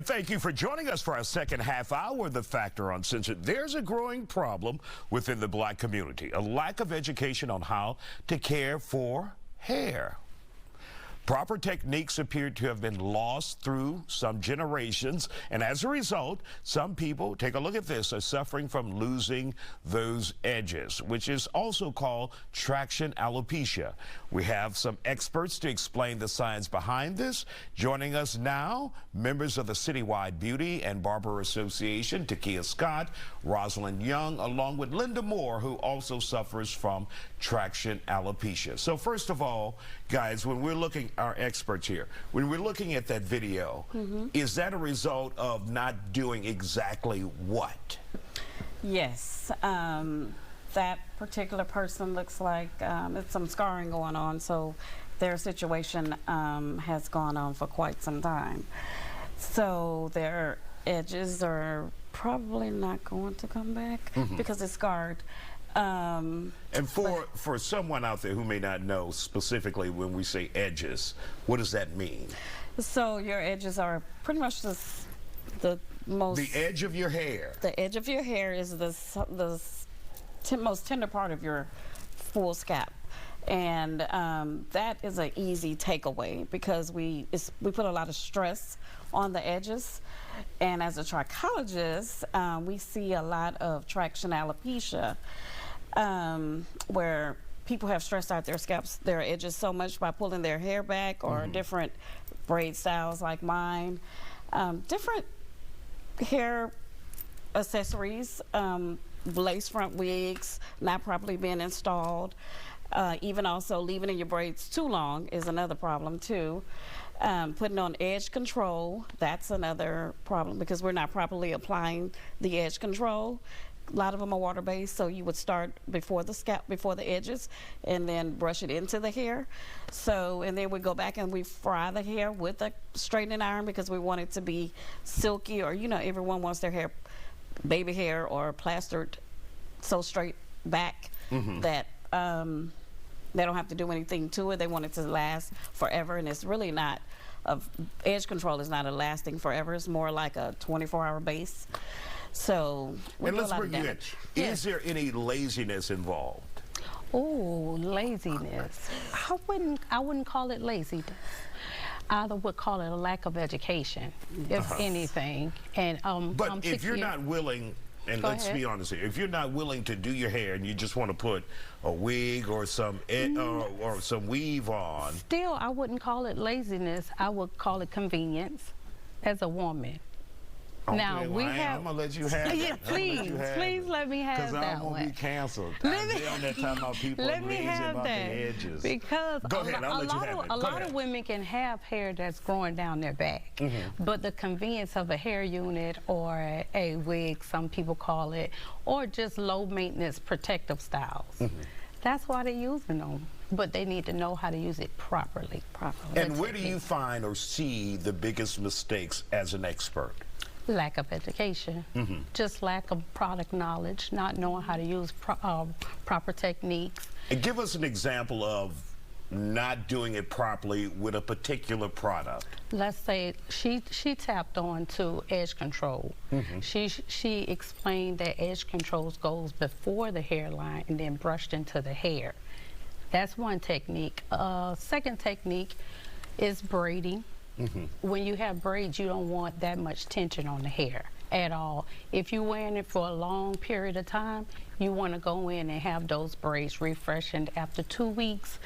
Thank you for joining us for our second half hour of The Factor Uncensored. There's a growing problem within the black community, a lack of education on how to care for hair. Proper techniques appear to have been lost through some generations, and as a result, some people, take a look at this, are suffering from losing those edges, which is also called traction alopecia. We have some experts to explain the science behind this. Joining us now, members of the Citywide Beauty and Barber Association, Takia Scott, Rosalind Young, along with Linda Moore, who also suffers from traction alopecia. So first of all, guys, when we're looking, our experts here, when we're looking at that video, is that a result of not doing exactly what? Yes. That particular person looks like it's some scarring going on, so their situation has gone on for quite some time. So their edges are probably not going to come back because it's scarred. And for someone out there who may not know specifically when we say edges, what does that mean? So your edges are pretty much the most... The edge of your hair. The edge of your hair is the most tender part of your full scalp. And that is an easy takeaway because we put a lot of stress on the edges. And as a trichologist, we see a lot of traction alopecia where people have stressed out their scalps, their edges so much by pulling their hair back or different braid styles like mine, different hair accessories, lace front wigs not properly being installed, even also leaving in your braids too long is another problem too. Putting on edge control, that's another problem because we're not properly applying the edge control. A lot of them are water-based, so you would start before the scalp, before the edges, and then brush it into the hair. So, and then we go back and we fry the hair with a straightening iron because we want it to be silky, or you know, everyone wants their hair, baby hair, or plastered so straight back that they don't have to do anything to it. They want it to last forever, and it's really not. Edge control is not a lasting forever. It's more like a 24-hour base. So, and let's bring you in. Is there any laziness involved? Oh, laziness. I wouldn't call it laziness. I would call it a lack of education, if anything. And but if you're not willing, and let's be honest here, if you're not willing to do your hair and you just want to put a wig or some or some weave on, still I wouldn't call it laziness. I would call it convenience as a woman. Okay, now well, we have. I'm gonna let you have Yeah, it. please let me have that one. Because I'm gonna be canceled. Let me on that time about people let me have about that the edges. because Go ahead, I'll let you have it. a lot of women can have hair that's growing down their back, but the convenience of a hair unit or a wig, some people call it, or just low maintenance protective styles. That's why they're using them, but they need to know how to use it properly. And where do you find or see the biggest mistakes as an expert? Lack of education, just lack of product knowledge, not knowing how to use proper techniques. And give us an example of not doing it properly with a particular product. Let's say she tapped on to edge control. She explained that edge control goes before the hairline and then brushed into the hair. That's one technique. Second technique is braiding. When you have braids, you don't want that much tension on the hair at all. If you're wearing it for a long period of time, you want to go in and have those braids refreshened after 2 weeks.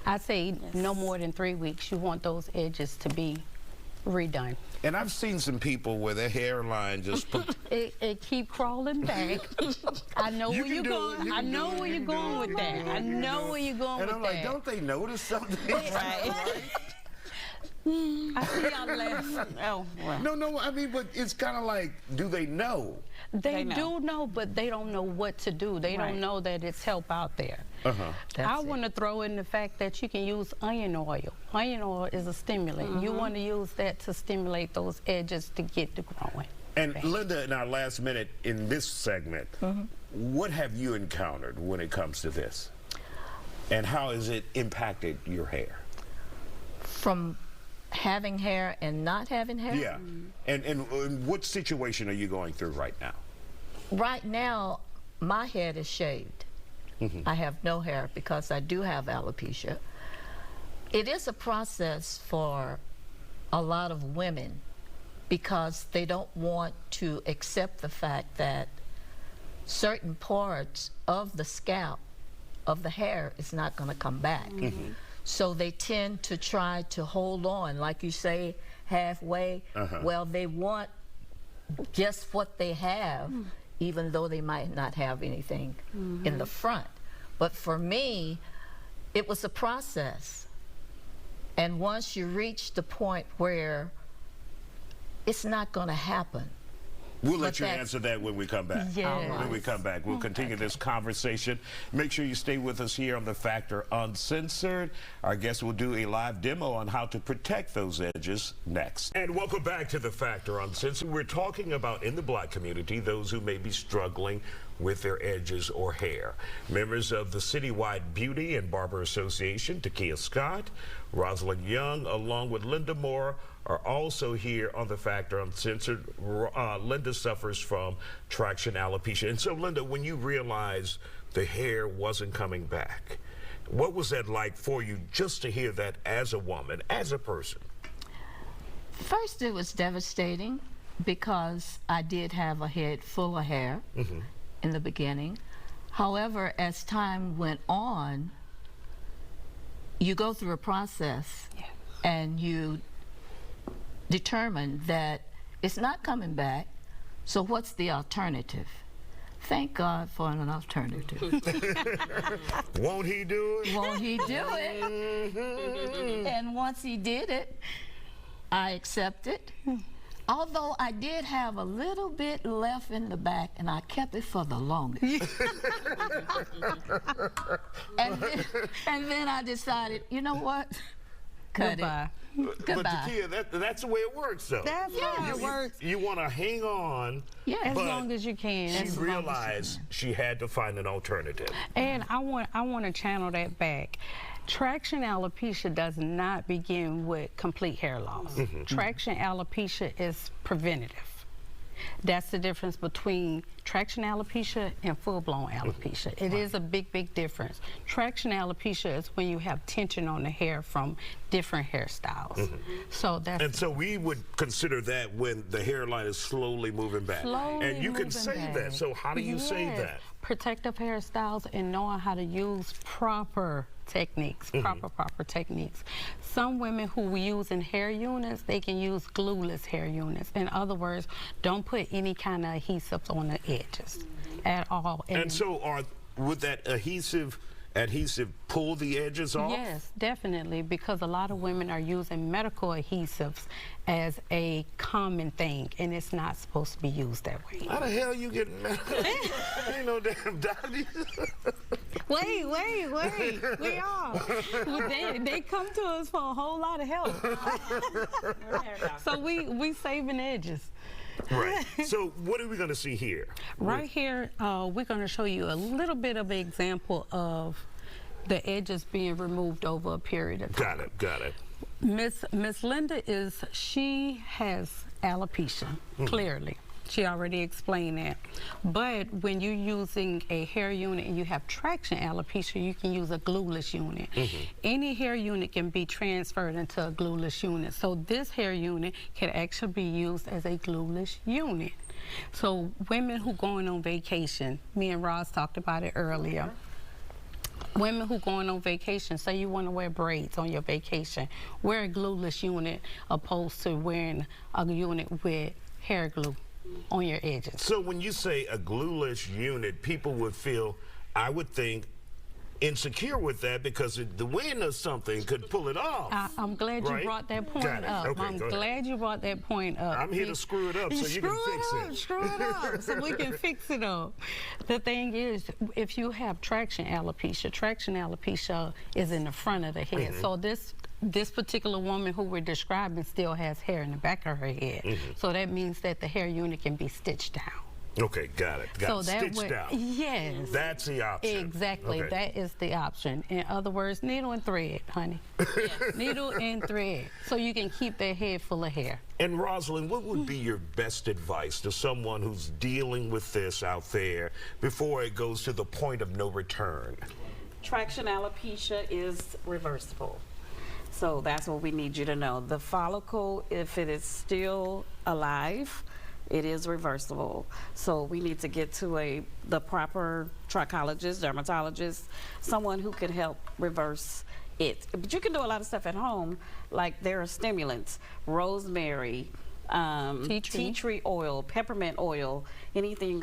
I'd say no more than 3 weeks. You want those edges to be redone. And I've seen some people where their hairline just it keep crawling back. I know where you're going. I know where you're going with that. I know where you're going with that. And I'm like, don't they notice something? Right. I see y'all laughing. Oh, well. No, I mean, but it's kind of like, do they know? They do know, but they don't know what to do. They don't know that it's help out there. I want to throw in the fact that you can use onion oil. Onion oil is a stimulant. You want to use that to stimulate those edges to get to growing. And Linda, in our last minute in this segment, what have you encountered when it comes to this? And how has it impacted your hair? From having hair and not having hair? Yeah. And what situation are you going through right now? Right now, my head is shaved. I have no hair because I do have alopecia. It is a process for a lot of women because they don't want to accept the fact that certain parts of the scalp, of the hair, is not going to come back. So they tend to try to hold on, like you say, halfway. Well, they want just what they have, even though they might not have anything in the front. But for me, it was a process. And once you reach the point where it's not going to happen. We'll let you answer that when we come back. Yes. When we come back, we'll continue this conversation. Make sure you stay with us here on The Factor Uncensored. Our guest will do a live demo on how to protect those edges next. And welcome back to The Factor Uncensored. We're talking about, in the black community, those who may be struggling with their edges or hair. Members of the Citywide Beauty and Barber Association, Takia Scott, Rosalind Young, along with Linda Moore, are also here on The Factor Uncensored. Linda suffers from traction alopecia. And so, Linda, when you realized the hair wasn't coming back, what was that like for you just to hear that as a woman, as a person? First, it was devastating because I did have a head full of hair in the beginning. However, as time went on, you go through a process and you determine that it's not coming back, so what's the alternative? Thank God for an alternative. Won't he do it? Won't he do it? And once he did it, I accepted. Although I did have a little bit left in the back, and I kept it for the longest. and then I decided, you know what? Cut Goodbye. it. Goodbye. But Takia, that's the way it works, though. That's how it works. You want to hang on. As but long as you can. She realized she had to find an alternative. And I want to channel that back. Traction alopecia does not begin with complete hair loss. Traction alopecia is preventative. That's the difference between traction alopecia and full-blown alopecia. It is a big, big difference. Traction alopecia is when you have tension on the hair from different hairstyles. So that's... And so we would consider that when the hairline is slowly moving back. And you can say that. So how do you say that? Protective hairstyles and knowing how to use proper techniques, proper techniques. Some women who using hair units, they can use glueless hair units. In other words, don't put any kind of adhesives on the edges at all. And so would that adhesive pull the edges off? Yes, definitely, because a lot of women are using medical adhesives as a common thing, and it's not supposed to be used that way. How the hell you get medical? Ain't no damn doctor. Wait, we are. They come to us for a whole lot of help. So we saving edges. Right. So what are we going to see here? Right here, we're going to show you a little bit of an example of the edges being removed over a period of time. Got it. Miss Linda she has alopecia, clearly. She already explained that. But when you're using a hair unit and you have traction alopecia, you can use a glueless unit. Any hair unit can be transferred into a glueless unit. So this hair unit can actually be used as a glueless unit. So women who going on vacation, me and Roz talked about it earlier. Women who going on vacation, say you want to wear braids on your vacation, wear a glueless unit opposed to wearing a unit with hair glue on your edges. So when you say a glueless unit, people would feel, I would think, insecure with that because the wind or something could pull it off. I'm glad you brought that point up. Okay, I'm glad you brought that point up. I'm here to screw it up so you can fix it. Screw it up so we can fix it up. The thing is, if you have traction alopecia is in the front of the head. So this particular woman who we're describing still has hair in the back of her head. So that means that the hair unit can be stitched down. Okay, got it. So Got it. that Stitched would, out. yes. That's the option. Exactly, Okay. that is the option. In other words, needle and thread, honey. Needle and thread, so you can keep that head full of hair. And Rosalind, what would be your best advice to someone who's dealing with this out there before it goes to the point of no return? Traction alopecia is reversible. So that's what we need you to know. The follicle, if it is still alive, it is reversible. So we need to get to the proper trichologist, dermatologist, someone who can help reverse it. But you can do a lot of stuff at home, like there are stimulants, rosemary, tea tree oil, peppermint oil, anything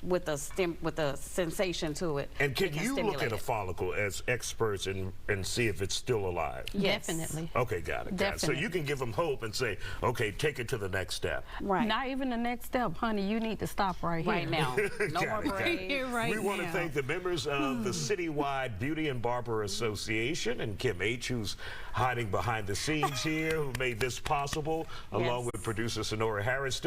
with a sensation to it. And can it you look at a it. follicle as experts and see if it's still alive? Yes. Definitely. Okay, got it. Got it. So Definitely. you can give them hope and say, okay, take it to the next step. Right. Not even the next step, honey. You need to stop right here. Right now. No Got more it, got it. braids. Right We want to now. thank the members of the Citywide Beauty and Barber Association and Kim H., who's hiding behind the scenes here, who made this possible, along Yes. with producer Sonora Harris.